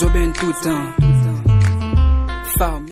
Zoben toutan Farm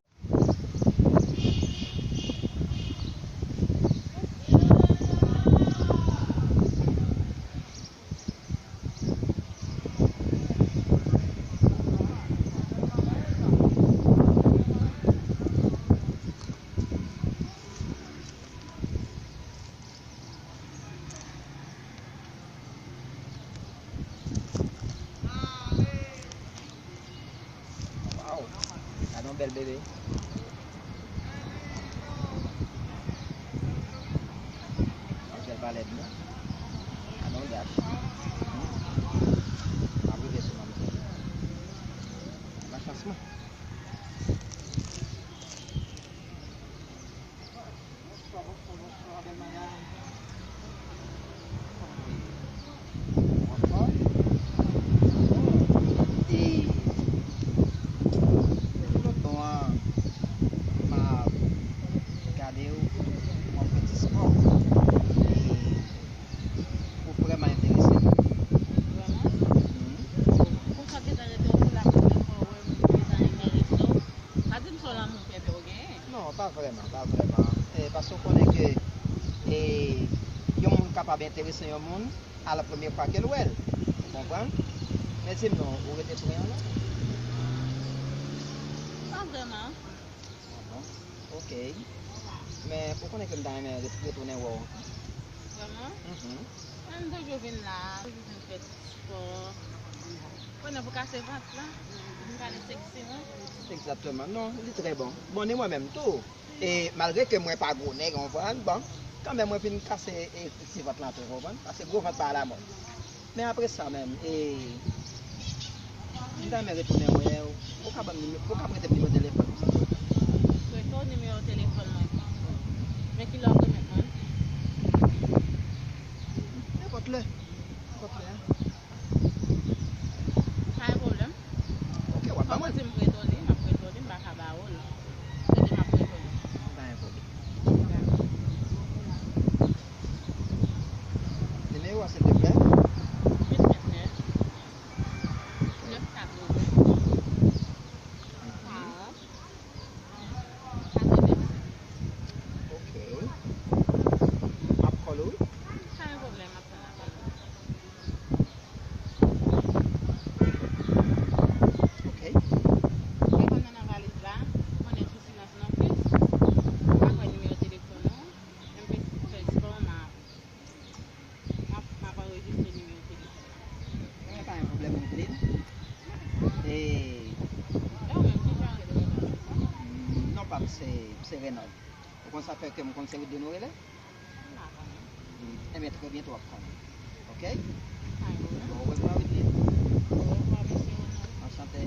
Un bel bébé. Un bel balai blanc. Un gâche. Arrivé sur ma chance. Non, pas vraiment, pas vraiment. Parce qu'on connaît que il y a un monde capable d'intéresser un monde à la première fois qu'elle voit. Vous comprenez? Mais si non, vous êtes pour rien là? Pas vraiment. Bon, ok. Mais pourquoi on est comme dans les retourner voir? Vraiment? Même quand je viens là, je viens faire sport. On a pour casser le ventre là. Je vais sexy, non? Exactement, non, il est très bon. Bon, et moi-même tout. Et malgré que moi pas gros nègre, on voit, bon, quand même moi je finis casser ces ventres là, parce que gros ventre pas à la mode. Mais après ça même, et je vais retourner moi, pourquoi pas prêter le numéro de téléphone? Oui, ton numéro de téléphone, moi. Mais qui l'a maintenant? Écoute-le. Pas de problème. Ok, ouais, pas Moi, mal. je me prête au lit, je me prête au lit, je vais à Baoul. Je me prête au lit. Numéro, s'il te plaît. 829 980 Ok. Après, Pas de problème après la balle. ok. Et quand on a la valise là, on est sous silence non plus. On va prendre le numéro de téléphone, un petit peu sport, m'a pas enregistré le numéro de téléphone. Il n'y a pas un problème, mon clé. Et Là, on même qui genre de téléphone. non, pas, c'est Renaud. Comment ça fait que mon conseil de Noël est? Mais très bientôt après. Ok? Au revoir, Whitney. Enchanté.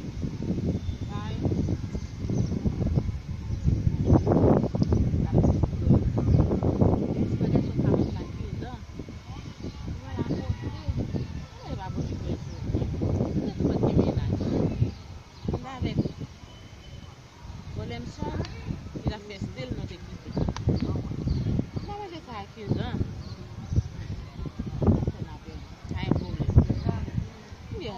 Il a fait style notre équipe. Moi, j'ai ça à 15 ans. C'est un problème. Bien,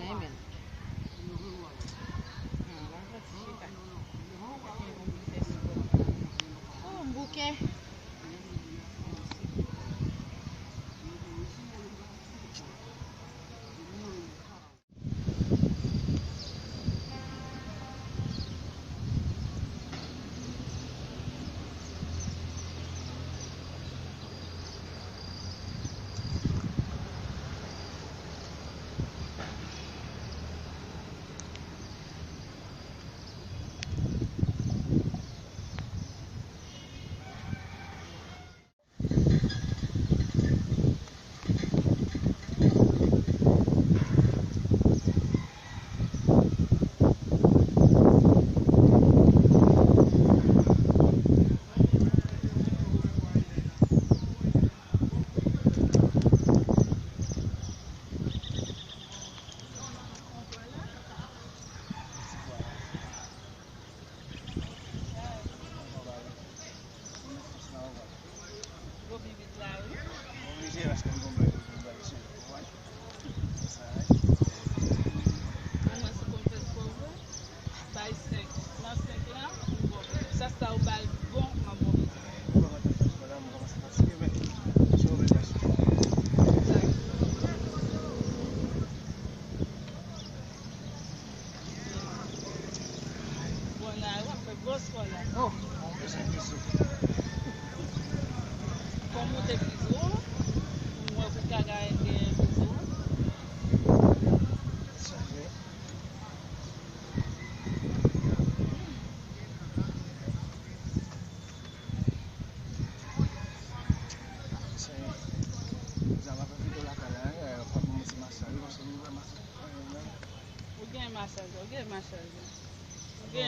Gen masaj.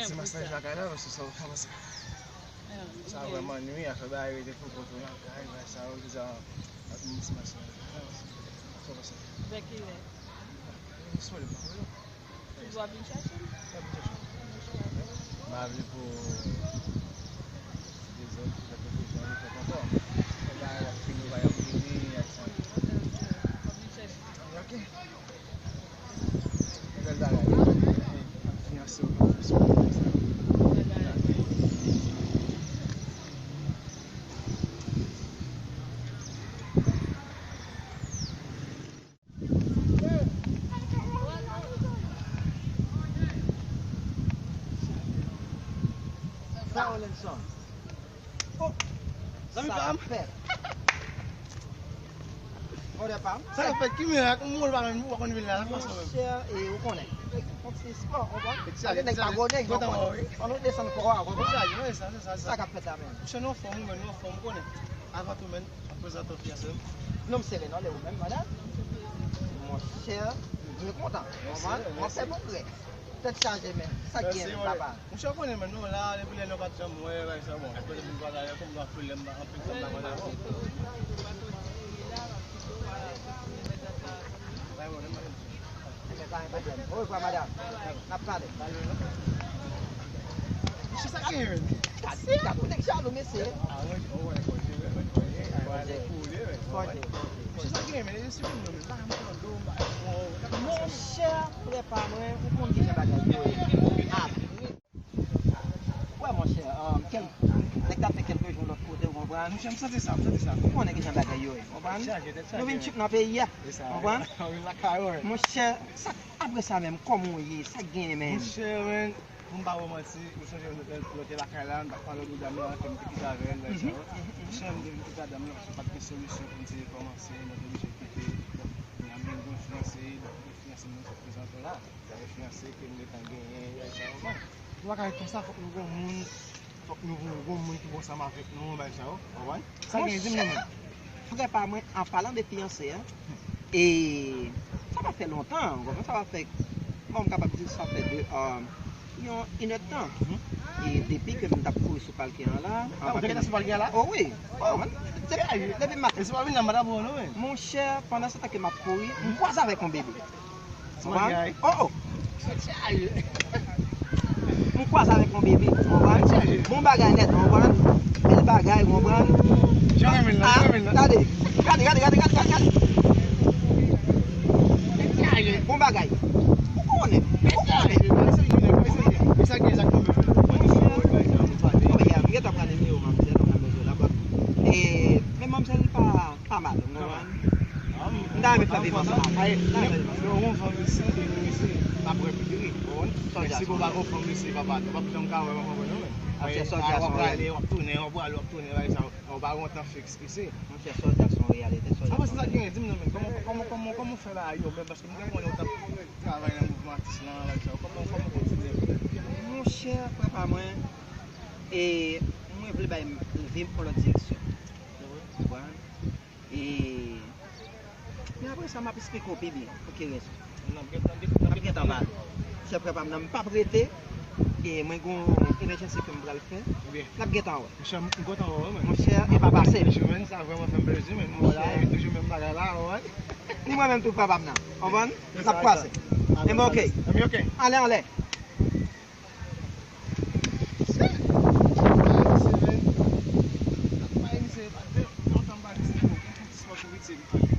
Se masaj la kay la, se sa ou komanse. Sa vreman nwi, a fe ba arete pou koto la kay, sa ou ki sa at mis masaj. Sa ou se. Dek ki we? Sou li pa ou. Tu do vin chache? Sa vin chache. Ma avli pou des ot, la pe pou jan li fe kontor. Se la fini va yon fini, ak sa. Vin chache. Ok. Del bagay. Fiancé ou professeur. Sa ou len son. Oh, Zami sa pam? fet. Ode pam? Sa fe ki mi ak moun ba men wakon vin la Mon pas. cher, e ou konen. Fok se sport, ou kon? Sa, Nek sa, pa gonek, sa, ou kon? On nou desan koro a, ou kon? Sa Sa ka fet la men. Che nou fòm men, nou fòm konen. Ava tou men, apres ato fiancé. Non sere non le ou men, madame. Mon cher, je kontan. Mon se bon gré. Peut-être changer men. Sa gen, papa. Mwen chan konen men nou la, le pou le nou bat chan mwen, wè sa bon. Apre de bin kwa da yo, kom la ful lem ba, apre kom la konan bon. Ou kwa madame? Nap pale. Che sa gen yon? Kasi, kapou dek chalou mese. A wè, wè, Konje. che sa gen men, yon si bin nou men, ba mwen do, ba, Mon cher, prepa mwen, ou kon ki jen bagay yo. Ah, ouais, mon cher, nek ta fe kelke joun lot kote, ou kompran? mwen chan msate sa, msate sa. Ou konen ki jen bagay yo, kompran? Nou vin chuk nan peyi ya, kompran? Wè la kayo, wè. Mon cher, sa apre sa men, komon ye, sa gen men. Mwen che men, mwen ba wè manti, mwen chan jen lote la kailan, bak palo do dami an, kem te kita ven, wè sa wè. Mwen chan mwen devin kita dami an, se pat ke solusyon pou nse komanse, mwen devin jen kite, mwen amen gon finanse, finanse mwen se prezante la, mwen finanse ke mwen tan genye, wè sa wè. Mwen kaya kon sa fok nou gon moun, fok nou gon moun ki bon sa ma fek nou, wè sa wè. Sa genye zim nou men. Frère pa mwen, en parlant de fiancé, et ça va faire longtemps, ça va faire, bon, capable de dire ça fait une heure de temps. Et depuis que je me tape sur le parquet là, Ah, vous avez pas le gars là? oh oui, oh, depuis ma Et c'est pas venu dans madame ou non? mon cher, pendant ce temps que m'a couru, je croise avec mon bébé. C'est pas gars. Oh oh, je croise avec mon bébé, mon bagage net, le bagage, Jamais là, jamais là. regardez. Bon bagay. Ou konen? Mwen ta prane mi ou mamsel, men mamsel pa mal. Nda me fa vivan sa. Si vous avez un lycée, papa, tu vas plus en carré, on va rentrer fixe ici. Mwen fè soldat son realite. Ah, parce que ça qui est dit, comment faire là, parce que nous avons travaillé dans le mouvement artiste là, comment continuer? Mon cher papa mwen, et mwen vle bay vim pou la direksyon. Et mais après ça m'a expliqué au bébé, pour qu'il reste. M'a gen tan mal. Se papa mwen m'a pas prêté. Et moi, j'ai une émergence que je vais le faire. La guette en haut. Mon cher, il va passer. Ça a vraiment fait plaisir, mais moi, je toujours même bagarre là, ouais. Ni moi-même, tout papa maintenant. On va? Ça passe. Et moi, ok. Ok. Allez. C'est